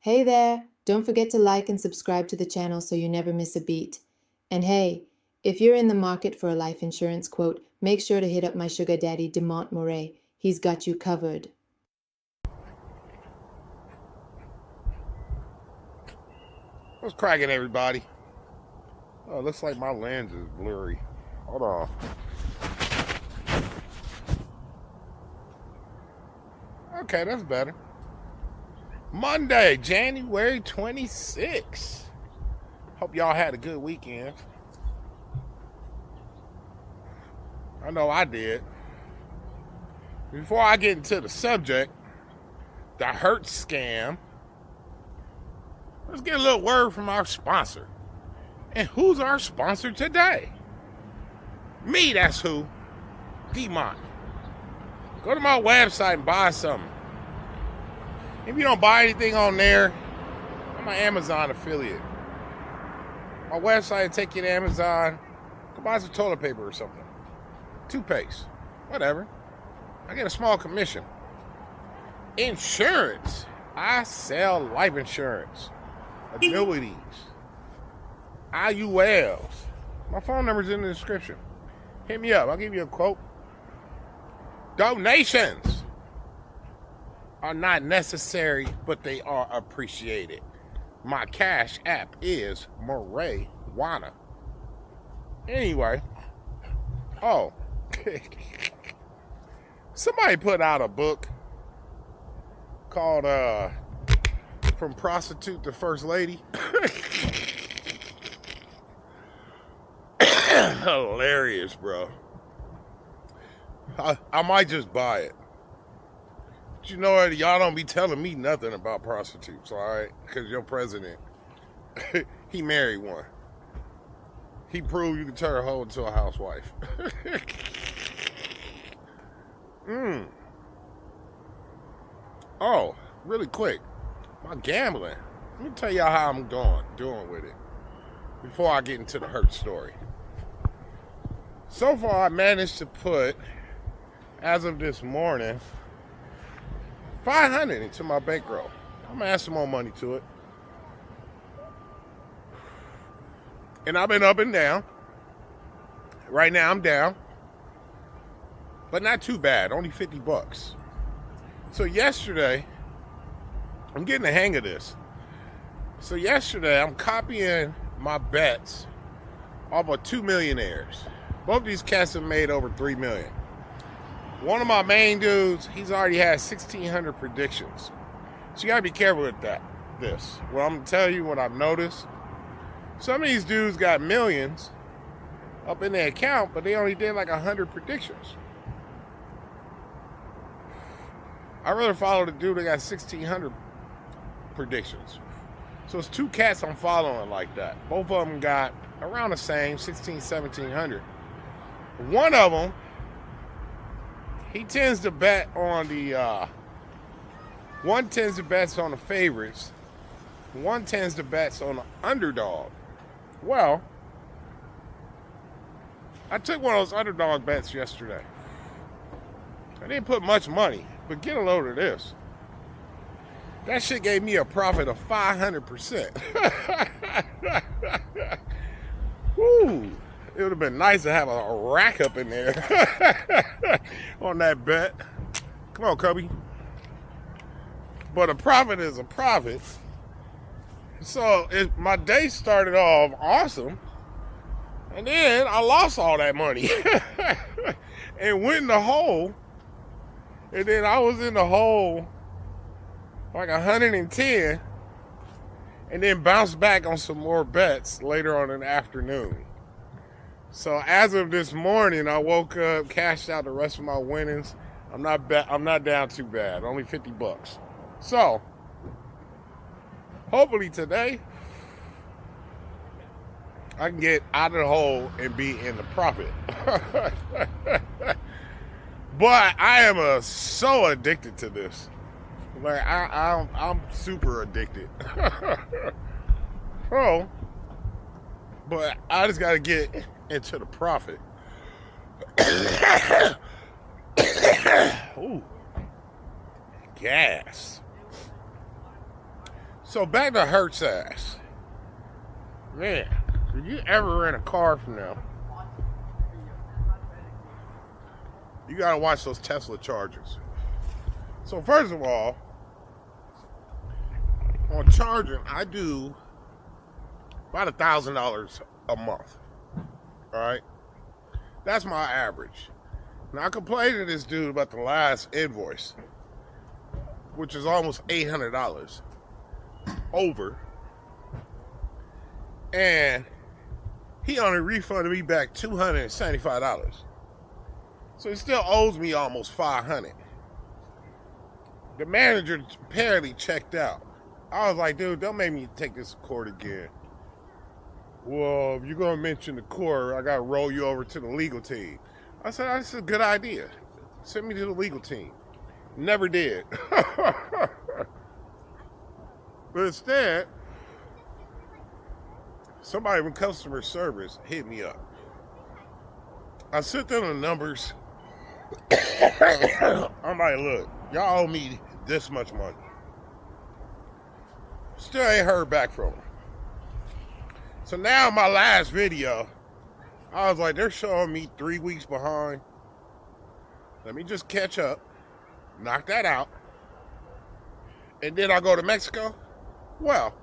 Hey there! Don't forget to like and subscribe to the channel so you never miss a beat. And hey, if you're in the market for a life insurance quote, make sure to hit up my sugar daddy DeMontMoret. He's got you covered. What's cracking, everybody? Oh, it looks like my lens is blurry. Hold on. Okay, that's better. Monday, January 26th. Hope y'all had a good weekend. I know I did. Before I get into the subject, the Hertz scam, let's get a little word from our sponsor. And who's our sponsor today? Me, that's who. DeMont. Go to my website and buy something. If you don't buy anything on there, I'm an Amazon affiliate. My website will take you to Amazon. Go buy some toilet paper or something. Toothpaste. Whatever. I get a small commission. Insurance. I sell life insurance. Annuities. IULs. My phone number's in the description. Hit me up. I'll give you a quote. Donations are not necessary, but they are appreciated. My cash app is Moret Wana. Anyway. Oh. Somebody put out a book called From Prostitute to First Lady. Hilarious, bro. I might just buy it. But you know what? Y'all don't be telling me nothing about prostitutes, all right? Because your president, he married one. He proved you can turn a hoe into a housewife. Oh, really quick. My gambling. Let me tell y'all how I'm doing with it before I get into the Hertz story. So far, I managed to put, as of this morning, $500 into my bankroll. I'm gonna add some more money to it. And I've been up and down. Right now, I'm down. But not too bad, only 50 bucks. So yesterday, I'm getting the hang of this. So yesterday, I'm copying my bets off of 2 millionaires. Both these cats have made over 3 million. One of my main dudes, he's already had 1,600 predictions. So you gotta be careful with this. Well, I'm gonna tell you what I've noticed. Some of these dudes got millions up in their account, but they only did like 100 predictions. I'd rather follow the dude that got 1,600 predictions. So it's two cats I'm following like that. Both of them got around the same, 1,700. One of them, he tends to bet on the, one tends to bet on the favorites. One tends to bet on the underdog. Well, I took one of those underdog bets yesterday. I didn't put much money, but get a load of this. That shit gave me a profit of 500%. Woo! It would have been nice to have a rack up in there on that bet. Come on, Cubby. But a profit is a profit. So my day started off awesome. And then I lost all that money. And went in the hole. And then I was in the hole like 110. And then bounced back on some more bets later on in the afternoon. So as of this morning, I woke up, cashed out the rest of my winnings. I'm not down too bad, only 50 bucks. So hopefully today I can get out of the hole and be in the profit. But I am so addicted to this. Like I'm super addicted. Oh, but I just gotta get into the profit. Ooh, gas. So back to Hertz ass. Man, did you ever rent a car from them? You gotta watch those Tesla chargers. So first of all, on charging, I do about $1,000 a month. All right, that's my average. Now I complained to this dude about the last invoice, which is almost $800 over, and he only refunded me back $275. So he still owes me almost $500. The manager apparently checked out. I was like, dude, don't make me take this to court again. Well, if you're going to mention the court, I got to roll you over to the legal team. I said, that's a good idea. Send me to the legal team. Never did. But instead, somebody from customer service hit me up. I sent them the numbers. I'm like, look, y'all owe me this much money. Still ain't heard back from them. So now my last video, I was like, they're showing me 3 weeks behind. Let me just catch up, knock that out, and then I go to Mexico. Well,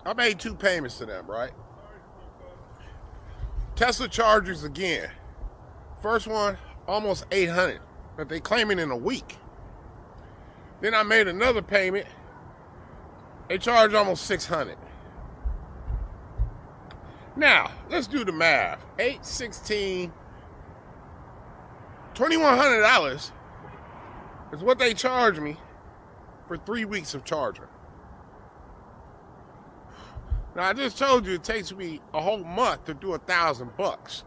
I made 2 payments to them, right? Tesla chargers again. First one, almost $800, but they claim it in a week. Then I made another payment. They charged almost $600. Now, let's do the math. 8, 16, $2,100 is what they charge me for 3 weeks of charging. Now, I just told you it takes me a whole month to do $1,000,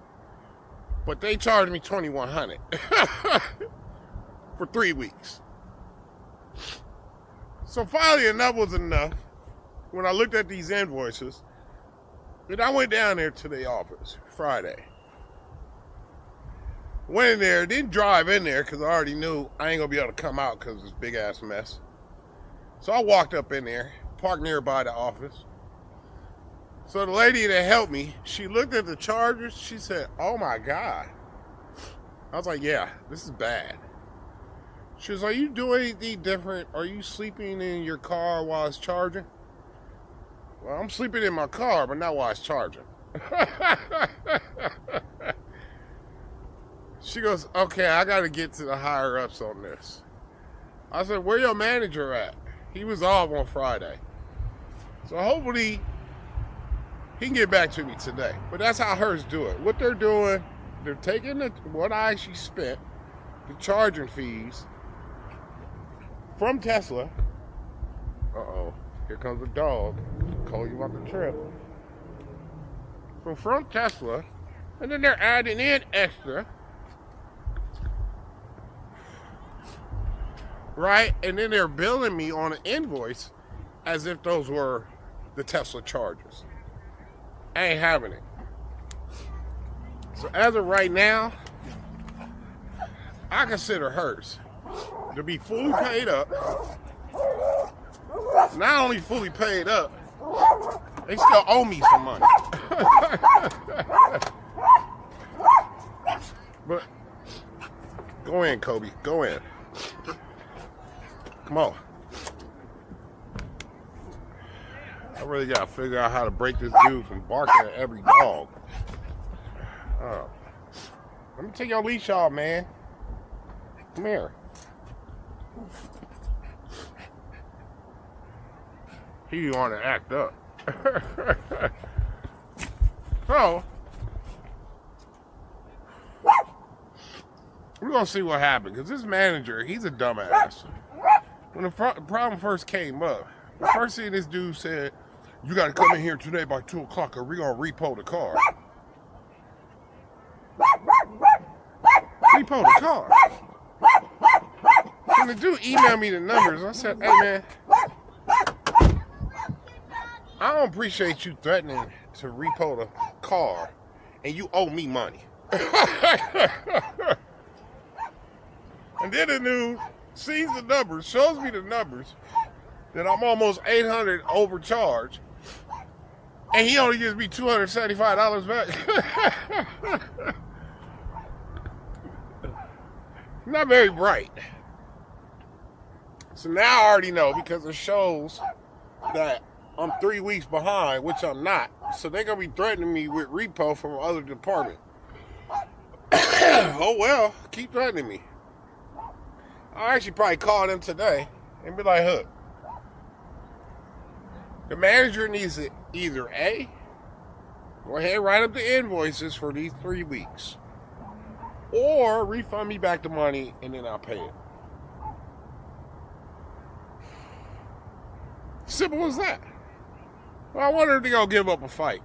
but they charged me $2,100 for 3 weeks. So finally, enough was enough. When I looked at these invoices, then I went down there to the office Friday. Went in there, didn't drive in there because I already knew I ain't gonna be able to come out because of this big ass mess. So I walked up in there, parked nearby the office. So the lady that helped me, she looked at the chargers, she said, oh my God. I was like, yeah, this is bad. She was, are you doing anything different? Are you sleeping in your car while it's charging? Well, I'm sleeping in my car, but not while it's charging. She goes, okay, I got to get to the higher ups on this. I said, where your manager at? He was off on Friday. So hopefully he can get back to me today. But that's how Hertz do it. What they're doing, they're taking what I actually spent, the charging fees, from Tesla. Uh-oh, here comes a dog. Call you about the trip. From Tesla, and then they're adding in extra. Right? And then they're billing me on an invoice as if those were the Tesla chargers. I ain't having it. So as of right now, I consider Hertz to be fully paid up. Not only fully paid up, they still owe me some money. But go in, Kobe. Go in. Come on. I really gotta figure out how to break this dude from barking at every dog. Let me take your leash off, man. Come here. He want to act up. So, we're gonna see what happens, because this manager, he's a dumbass. When the problem first came up, the first thing this dude said, you gotta come in here today by 2 o'clock or we're gonna repo the car. Repo the car. When the dude emailed me the numbers, I said, hey man, I don't appreciate you threatening to repo the car and you owe me money. And then the dude sees the numbers, shows me the numbers, that I'm almost $800 overcharged, and he only gives me $275 back. Not very bright. So now I already know, because it shows that I'm 3 weeks behind, which I'm not. So they're going to be threatening me with repo from other department. Oh well, keep threatening me. I'll actually probably call them today and be like, look, the manager needs to either A, go ahead and write up the invoices for these 3 weeks, or refund me back the money and then I'll pay it. Simple as that. Well, I wonder if they're going to give up a fight.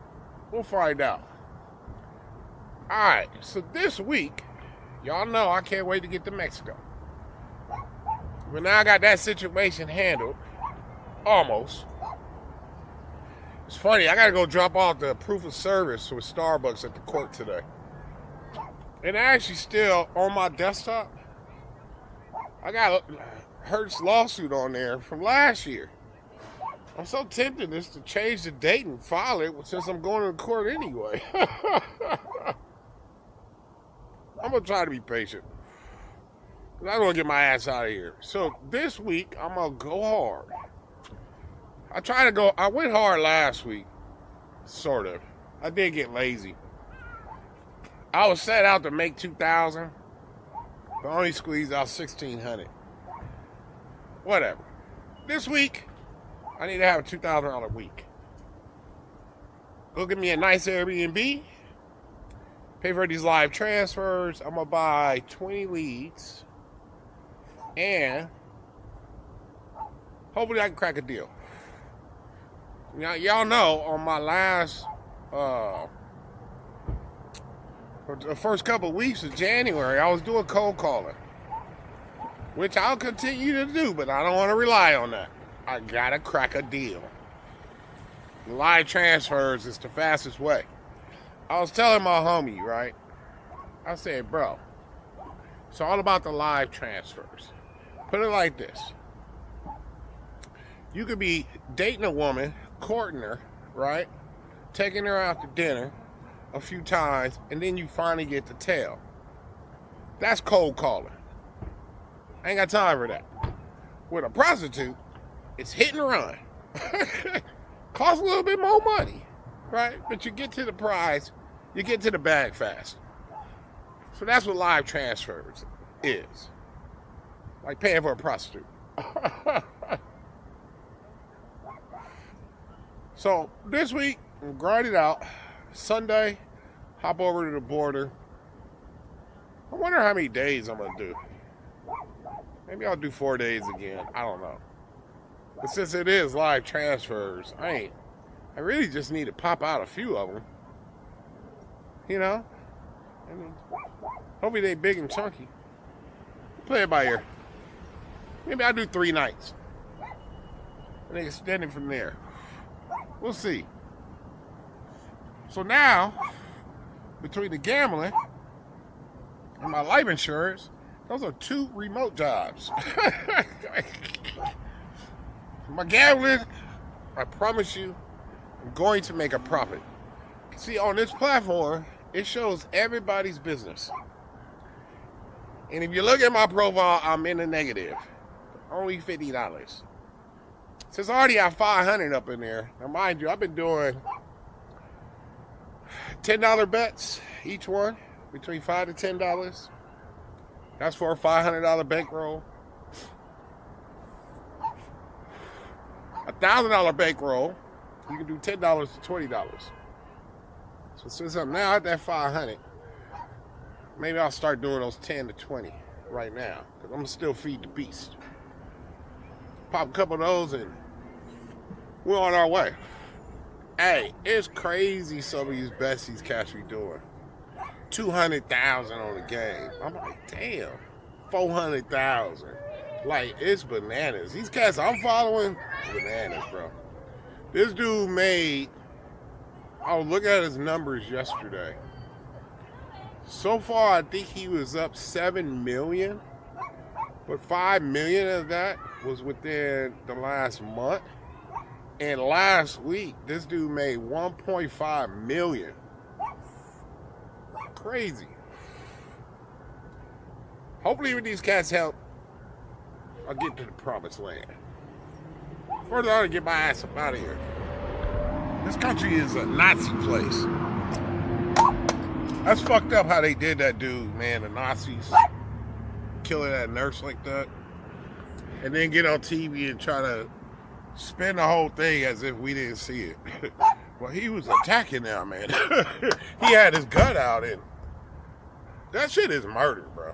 We'll find out. Alright, so this week, y'all know I can't wait to get to Mexico. But now I got that situation handled. Almost. It's funny, I got to go drop off the proof of service with Starbucks at the court today. And actually still on my desktop, I got a Hertz lawsuit on there from last year. I'm so tempted just to change the date and file it since I'm going to the court anyway. I'm going to try to be patient. I don't want to get my ass out of here. So this week, I'm going to go hard. I went hard last week. Sort of. I did get lazy. I was set out to make $2,000, but only squeezed out $1,600. Whatever. This week, I need to have a $2,000 week. Go get me a nice Airbnb. Pay for these live transfers. I'm going to buy 20 leads. And hopefully I can crack a deal. Now, y'all know on my last, the first couple of weeks of January, I was doing cold calling. Which I'll continue to do, but I don't want to rely on that. I got to crack a deal. Live transfers is the fastest way. I was telling my homie, right? I said, bro, it's all about the live transfers. Put it like this. You could be dating a woman, courting her, right? Taking her out to dinner a few times, and then you finally get the tail. That's cold calling. I ain't got time for that. With a prostitute, it's hit and run. Costs a little bit more money, right? But you get to the prize, you get to the bag fast. So that's what live transfers is. Like paying for a prostitute. So this week, I'm grinding out. Sunday, hop over to the border. I wonder how many days I'm going to do. Maybe I'll do 4 days again. I don't know. But since it is live transfers, I really just need to pop out a few of them. You know? I mean, hopefully they big and chunky. Play it by ear. Maybe I'll do 3 nights. And then extend it from there. We'll see. So now, between the gambling and my life insurance, those are 2 remote jobs. My gambling, I promise you, I'm going to make a profit. See, on this platform, it shows everybody's business. And if you look at my profile, I'm in the negative. Only $50. Since I already have $500 up in there, now mind you, I've been doing $10 bets, each one, between $5 to $10. That's for a $500 bankroll. $1,000 bankroll, you can do $10 to $20. So since I'm now at that 500, maybe I'll start doing those 10 to 20 right now, because I'm gonna still feed the beast. Pop a couple of those and we're on our way. Hey, it's crazy some of these bets these cats be doing. 200,000 on the game. I'm like, damn, 400,000. Like, it's bananas. These cats I'm following, bananas, bro. This dude made, I was looking at his numbers yesterday. So far, I think he was up 7 million, but 5 million of that was within the last month. And last week, this dude made 1.5 million. Crazy. Hopefully with these cats help, I'll get to the promised land. First, I ought to get my ass up out of here. This country is a Nazi place. That's fucked up how they did that dude, man. The Nazis killing that nurse like that. And then get on TV and try to spin the whole thing as if we didn't see it. Well, he was attacking them, man. He had his gun out, and that shit is murder, bro.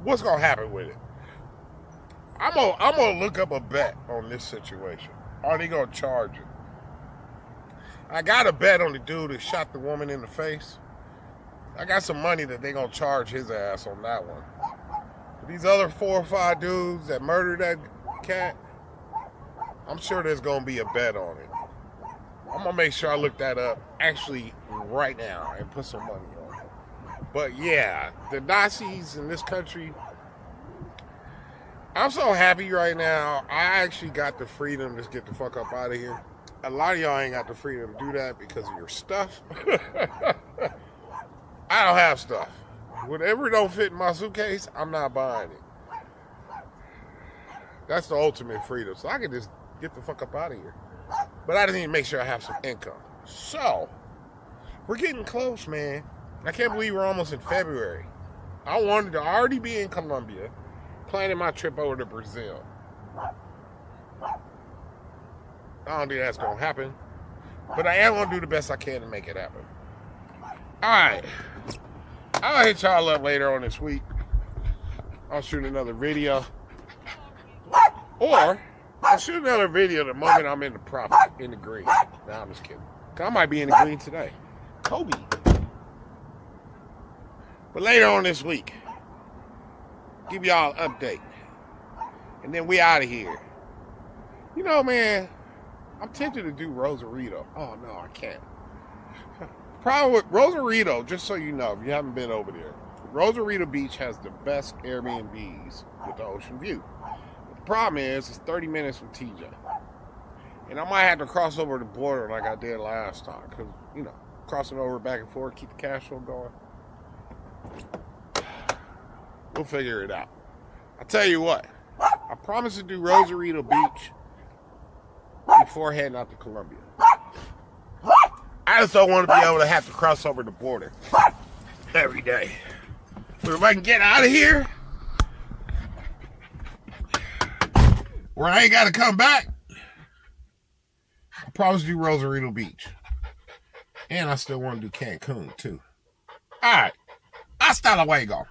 What's gonna happen with it? I'm gonna look up a bet on this situation. Are they gonna charge it? I got a bet on the dude that shot the woman in the face. I got some money that they gonna charge his ass on that one. These other 4 or 5 dudes that murdered that cat, I'm sure there's gonna be a bet on it. I'm gonna make sure I look that up actually right now and put some money on it. But yeah, the Nazis in this country, I'm so happy right now. I actually got the freedom to get the fuck up out of here. A lot of y'all ain't got the freedom to do that because of your stuff. I don't have stuff. Whatever don't fit in my suitcase, I'm not buying it. That's the ultimate freedom. So I can just get the fuck up out of here. But I just need to make sure I have some income. So, we're getting close, man. I can't believe we're almost in February. I wanted to already be in Colombia, planning my trip over to Brazil. I don't think that's going to happen. But I am going to do the best I can to make it happen. Alright. I'll hit y'all up later on this week. I'll shoot another video. Or, I'll shoot another video the moment I'm in the profit, in the green. Nah, I'm just kidding. I might be in the green today. Kobe. But later on this week, give y'all an update. And then we out of here. You know, man, I'm tempted to do Rosarito. Oh, no, I can't. Problem with Rosarito, just so you know, if you haven't been over there, Rosarito Beach has the best Airbnbs with the ocean view. But the problem is, it's 30 minutes from TJ. And I might have to cross over the border like I did last time. Because, you know, crossing over back and forth, keep the cash flow going. We'll figure it out. I'll tell you what. I promise to do Rosarito Beach before heading out to Colombia. I just don't want to be able to have to cross over the border every day. But if I can get out of here, where I ain't got to come back, I promise to do Rosarito Beach. And I still want to do Cancun, too. All right. Hasta luego.